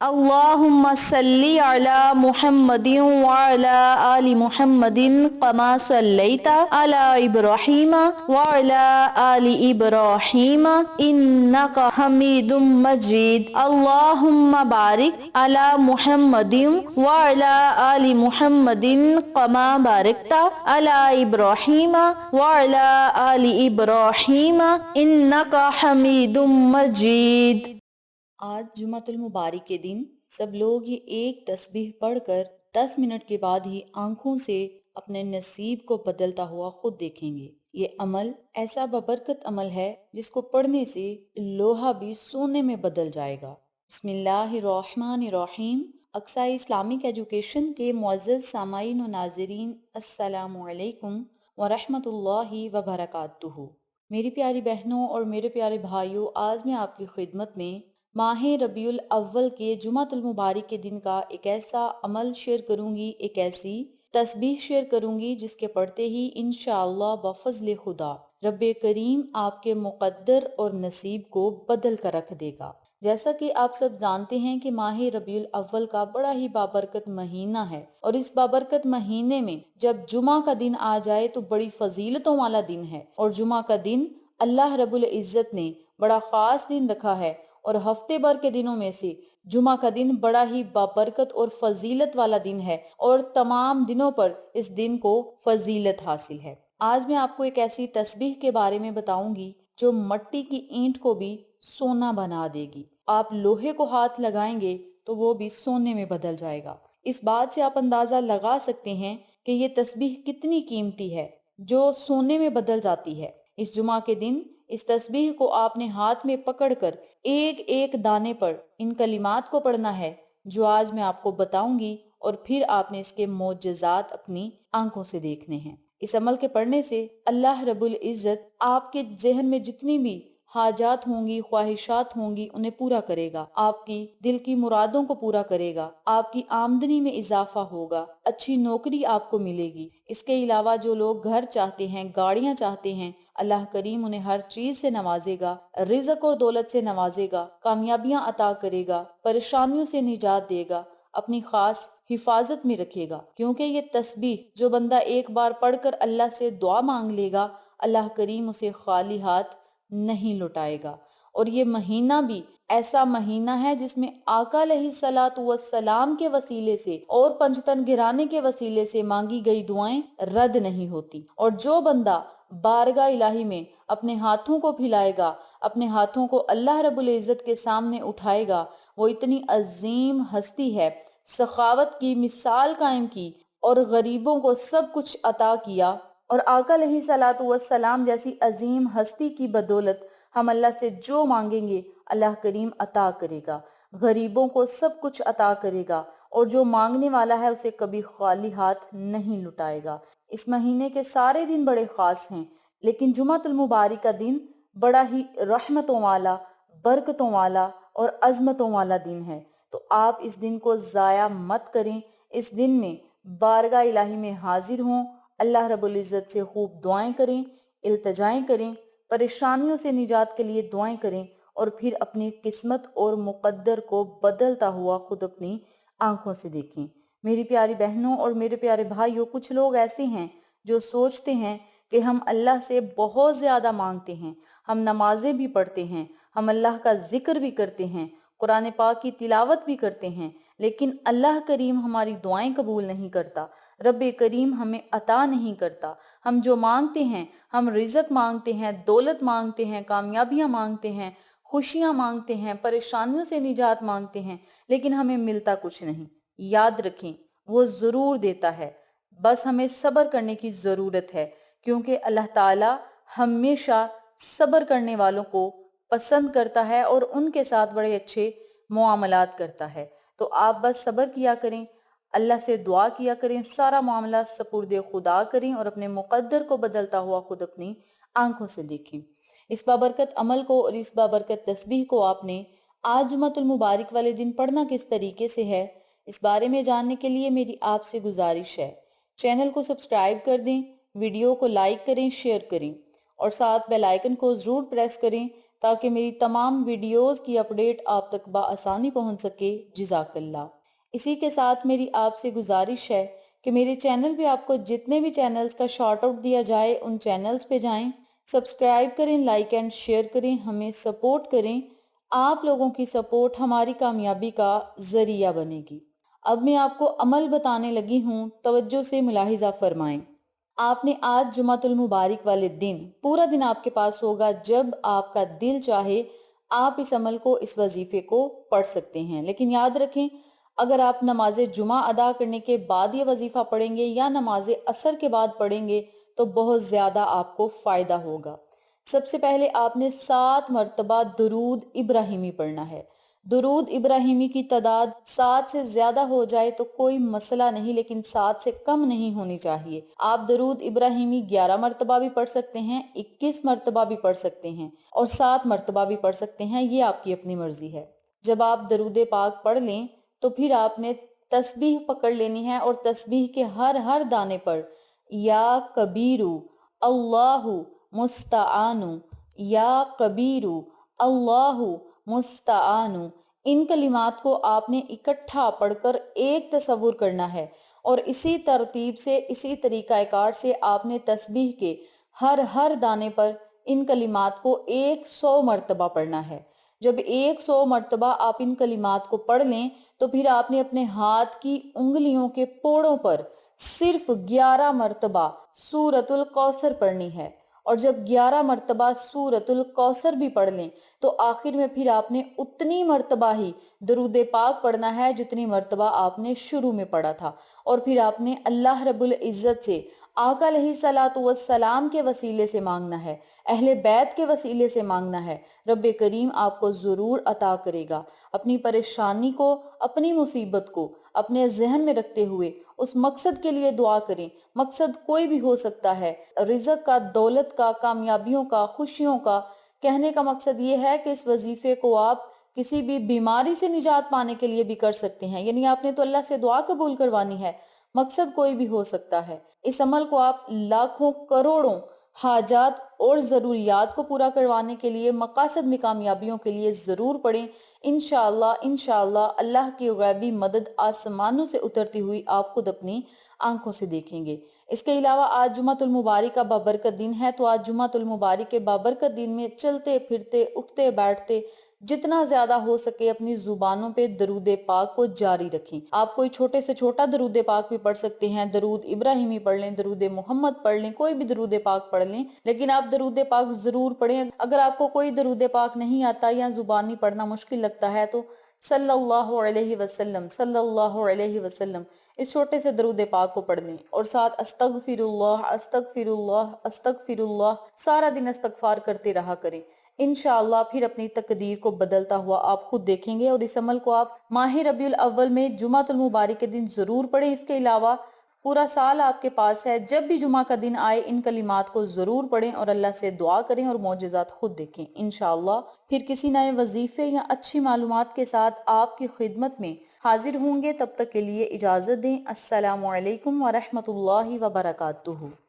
اللهم صل على محمد وعلى آل محمد كما صليت على إبراهيم وعلى آل إبراهيم إنك حميد مجيد. اللهم بارك على محمد وعلى آل محمد كما باركت على إبراهيم وعلى آل إبراهيم إنك حميد مجيد. آج جمعۃ المبارک کے دن سب لوگ یہ ایک تسبیح پڑھ کر 10 منٹ کے بعد ہی آنکھوں سے اپنے نصیب کو بدلتا ہوا خود دیکھیں گے۔ یہ عمل ایسا بابرکت عمل ہے جس کو پڑھنے سے لوہا بھی سونے میں بدل جائے گا۔ بسم اللہ الرحمن الرحیم۔ اقصی اسلامک ایجوکیشن کے معزز سامعین و ناظرین، السلام علیکم ورحمۃ اللہ وبرکاتہ۔ میری پیاری بہنوں اور میرے پیارے بھائیوں، آج میں آپ کی خدمت میں ماہ ربیع الاول کے جمعۃ المبارک کے دن کا ایک ایسا عمل شیئر کروں گی، ایک ایسی تسبیح شیئر کروں گی جس کے پڑھتے ہی انشاءاللہ بفضل خدا رب کریم آپ کے مقدر اور نصیب کو بدل کر رکھ دے گا۔ جیسا کہ آپ سب جانتے ہیں کہ ماہ ربیع الاول کا بڑا ہی بابرکت مہینہ ہے، اور اس بابرکت مہینے میں جب جمعہ کا دن آ جائے تو بڑی فضیلتوں والا دن ہے، اور جمعہ کا دن اللہ رب العزت نے بڑا خاص دن رکھا ہے، اور ہفتے بھر کے دنوں میں سے جمعہ کا دن بڑا ہی بابرکت اور فضیلت والا دن ہے، اور تمام دنوں پر اس دن کو فضیلت حاصل ہے۔ آج میں آپ کو ایک ایسی تسبیح کے بارے میں بتاؤں گی جو مٹی کی اینٹ کو بھی سونا بنا دے گی۔ آپ لوہے کو ہاتھ لگائیں گے تو وہ بھی سونے میں بدل جائے گا۔ اس بات سے آپ اندازہ لگا سکتے ہیں کہ یہ تسبیح کتنی قیمتی ہے جو سونے میں بدل جاتی ہے۔ اس جمعہ کے دن اس تسبیح کو آپ نے ہاتھ میں پکڑ کر ایک ایک دانے پر ان کلمات کو پڑھنا ہے جو آج میں آپ کو بتاؤں گی، اور پھر آپ نے اس کے معجزات اپنی آنکھوں سے دیکھنے ہیں۔ اس عمل کے پڑھنے سے اللہ رب العزت آپ کے ذہن میں جتنی بھی حاجات ہوں گی، خواہشات ہوں گی، انہیں پورا کرے گا، آپ کی دل کی مرادوں کو پورا کرے گا، آپ کی آمدنی میں اضافہ ہوگا، اچھی نوکری آپ کو ملے گی۔ اس کے علاوہ جو لوگ گھر چاہتے ہیں، گاڑیاں چاہتے ہیں، اللہ کریم انہیں ہر چیز سے نوازے گا، رزق اور دولت سے نوازے گا، کامیابیاں عطا کرے گا، پریشانیوں سے نجات دے گا، اپنی خاص حفاظت میں رکھے گا، کیونکہ یہ تسبیح جو بندہ ایک بار پڑھ کر اللہ سے دعا مانگ لے گا، اللہ کریم اسے خالی ہاتھ نہیں لوٹائے گا۔ اور یہ مہینہ بھی ایسا مہینہ ہے جس میں آقا علیہ الصلاۃ والسلام کے وسیلے سے اور پنجتن گرانے کے وسیلے سے مانگی گئی دعائیں رد نہیں ہوتی۔ اور جو بندہ بارگاہ الہی میں اپنے ہاتھوں کو پھیلائے گا، اپنے ہاتھوں کو اللہ رب العزت کے سامنے اٹھائے گا، وہ اتنی عظیم ہستی ہے، سخاوت کی مثال قائم کی اور غریبوں کو سب کچھ عطا کیا، اور آقا علیہ الصلاۃ والسلام جیسی عظیم ہستی کی بدولت ہم اللہ سے جو مانگیں گے اللہ کریم عطا کرے گا، غریبوں کو سب کچھ عطا کرے گا، اور جو مانگنے والا ہے اسے کبھی خالی ہاتھ نہیں لٹائے گا۔ اس مہینے کے سارے دن بڑے خاص ہیں، لیکن جمعۃ المبارک کا دن بڑا ہی رحمتوں والا، برکتوں والا اور عظمتوں والا دن ہے۔ تو آپ اس دن کو ضائع مت کریں، اس دن میں بارگاہ الہی میں حاضر ہوں، اللہ رب العزت سے خوب دعائیں کریں، التجائیں کریں، پریشانیوں سے نجات کے لیے دعائیں کریں، اور پھر اپنی قسمت اور مقدر کو بدلتا ہوا خود اپنی آنکھوں سے دیکھیں۔ میری پیاری بہنوں اور میرے پیارے بھائیوں، کچھ لوگ ایسے ہیں جو سوچتے ہیں کہ ہم اللہ سے بہت زیادہ مانگتے ہیں، ہم نمازیں بھی پڑھتے ہیں، ہم اللہ کا ذکر بھی کرتے ہیں، قرآن پاک کی تلاوت بھی کرتے ہیں، لیکن اللہ کریم ہماری دعائیں قبول نہیں کرتا، رب کریم ہمیں عطا نہیں کرتا۔ ہم جو مانگتے ہیں، ہم رزق مانگتے ہیں، دولت مانگتے ہیں، کامیابیاں مانگتے ہیں، خوشیاں مانگتے ہیں، پریشانیوں سے نجات مانگتے ہیں، لیکن ہمیں ملتا کچھ نہیں۔ یاد رکھیں، وہ ضرور دیتا ہے، بس ہمیں صبر کرنے کی ضرورت ہے، کیونکہ اللہ تعالی ہمیشہ صبر کرنے والوں کو پسند کرتا ہے اور ان کے ساتھ بڑے اچھے معاملات کرتا ہے۔ تو آپ بس صبر کیا کریں، اللہ سے دعا کیا کریں، سارا معاملہ سپرد خدا کریں، اور اپنے مقدر کو بدلتا ہوا خود اپنی آنکھوں سے دیکھیں۔ اس بابرکت عمل کو اور اس بابرکت تسبیح کو آپ نے آج جمعۃ المبارک والے دن پڑھنا کس طریقے سے ہے، اس بارے میں جاننے کے لیے میری آپ سے گزارش ہے، چینل کو سبسکرائب کر دیں، ویڈیو کو لائک کریں، شیئر کریں، اور ساتھ بیل آئیکن کو ضرور پریس کریں تاکہ میری تمام ویڈیوز کی اپڈیٹ آپ تک بآسانی پہنچ سکے۔ جزاک اللہ۔ اسی کے ساتھ میری آپ سے گزارش ہے کہ میرے چینل پہ آپ کو جتنے بھی چینلز کا شارٹ آؤٹ دیا جائے ان چینلز پہ جائیں، سبسکرائب کریں، لائک اینڈ شیئر کریں، ہمیں سپورٹ کریں۔ آپ لوگوں کی سپورٹ ہماری کامیابی کا ذریعہ بنے گی۔ اب میں آپ کو عمل بتانے لگی ہوں، توجہ سے ملاحظہ فرمائیں۔ آپ نے آج جمعۃ المبارک والے دن پورا دن آپ کے پاس ہوگا، جب آپ کا دل چاہے آپ اس عمل کو، اس وظیفے کو پڑھ سکتے ہیں۔ لیکن یاد رکھیں، اگر آپ نماز جمعہ ادا کرنے کے بعد یہ وظیفہ پڑھیں گے یا نماز عصر کے بعد پڑھیں گے تو بہت زیادہ آپ کو فائدہ ہوگا۔ سب سے پہلے آپ نے 7 مرتبہ درود ابراہیمی پڑھنا ہے۔ درود ابراہیمی کی تعداد 7 سے زیادہ ہو جائے تو کوئی مسئلہ نہیں، لیکن 7 سے کم نہیں ہونی چاہیے۔ آپ درود ابراہیمی 11 مرتبہ بھی پڑھ سکتے ہیں، 21 مرتبہ بھی پڑھ سکتے ہیں اور 7 مرتبہ بھی پڑھ سکتے ہیں، یہ آپ کی اپنی مرضی ہے۔ جب آپ درود پاک پڑھ لیں تو پھر آپ نے تسبیح پکڑ لینی ہے اور تسبیح کے ہر دانے پر یا کبیرو اللہ مستعان، یا کبیرو اللہ مستعان، ان کلمات کو آپ نے اکٹھا پڑھ کر ایک تصور کرنا ہے اور اسی ترتیب سے، اسی طریقہ کار سے آپ نے تسبیح کے ہر دانے پر ان کلمات کو 100 مرتبہ پڑھنا ہے۔ جب 100 مرتبہ آپ ان کلمات کو پڑھ لیں تو پھر آپ نے اپنے ہاتھ کی انگلیوں کے پوڑوں پر صرف 11 مرتبہ سورۃ الکوثر پڑھنی ہے، اور جب 11 مرتبہ سورۃ الکوثر بھی پڑھ لیں تو آخر میں پھر آپ نے اتنی مرتبہ ہی درود پاک پڑھنا ہے جتنی مرتبہ آپ نے شروع میں پڑھا تھا، اور پھر آپ نے اللہ رب العزت سے آقا علیہ الصلوۃ والسلام کے وسیلے سے مانگنا ہے، اہل بیت کے وسیلے سے مانگنا ہے۔ رب کریم آپ کو ضرور عطا کرے گا۔ اپنی پریشانی کو، اپنی مصیبت کو اپنے ذہن میں رکھتے ہوئے اس مقصد کے لیے دعا کریں۔ مقصد کوئی بھی ہو سکتا ہے، رزق کا، دولت کا، کامیابیوں کا، خوشیوں کا۔ کہنے کا مقصد یہ ہے کہ اس وظیفے کو آپ کسی بھی بیماری سے نجات پانے کے لیے بھی کر سکتے ہیں، یعنی آپ نے تو اللہ سے دعا قبول کروانی ہے، مقصد کوئی بھی ہو سکتا ہے۔ اس عمل کو آپ لاکھوں کروڑوں حاجات اور ضروریات کو پورا کروانے کے لیے، مقاصد میں کامیابیوں کے لیے ضرور پڑھیں۔ انشاءاللہ اللہ کی غیبی مدد آسمانوں سے اترتی ہوئی آپ خود اپنی آنکھوں سے دیکھیں گے۔ اس کے علاوہ آج جمعۃ المبارک کا بابرکت دن ہے، تو آج جمعۃ المبارک کے بابرکت دن میں چلتے پھرتے، اٹھتے بیٹھتے جتنا زیادہ ہو سکے اپنی زبانوں پہ درود پاک کو جاری رکھیں۔ آپ کوئی چھوٹے سے چھوٹا درود پاک بھی پڑھ سکتے ہیں، درود ابراہیمی پڑھ لیں، درود محمد پڑھ لیں، کوئی بھی درود پاک پڑھ لیں، لیکن آپ درود پاک ضرور پڑھیں۔ اگر آپ کو کوئی درود پاک نہیں آتا یا زبانی پڑھنا مشکل لگتا ہے تو صلی اللہ علیہ وسلم، صلی اللہ علیہ وسلم اس چھوٹے سے درود پاک کو پڑھ لیں، اور ساتھ استغفر اللہ، استغفر اللہ، استغفر اللہ سارا دن استغفار کرتے رہا کریں۔ انشاءاللہ پھر اپنی تقدیر کو بدلتا ہوا آپ خود دیکھیں گے، اور اس عمل کو آپ ماہ ربیع الاول میں جمعۃ المبارک کے دن ضرور پڑھیں۔ اس کے علاوہ پورا سال آپ کے پاس ہے، جب بھی جمعہ کا دن آئے ان کلمات کو ضرور پڑھیں اور اللہ سے دعا کریں اور معجزات خود دیکھیں۔ انشاءاللہ پھر کسی نئے وظیفے یا اچھی معلومات کے ساتھ آپ کی خدمت میں حاضر ہوں گے، تب تک کے لیے اجازت دیں۔ السلام علیکم ورحمۃ اللہ وبرکاتہ۔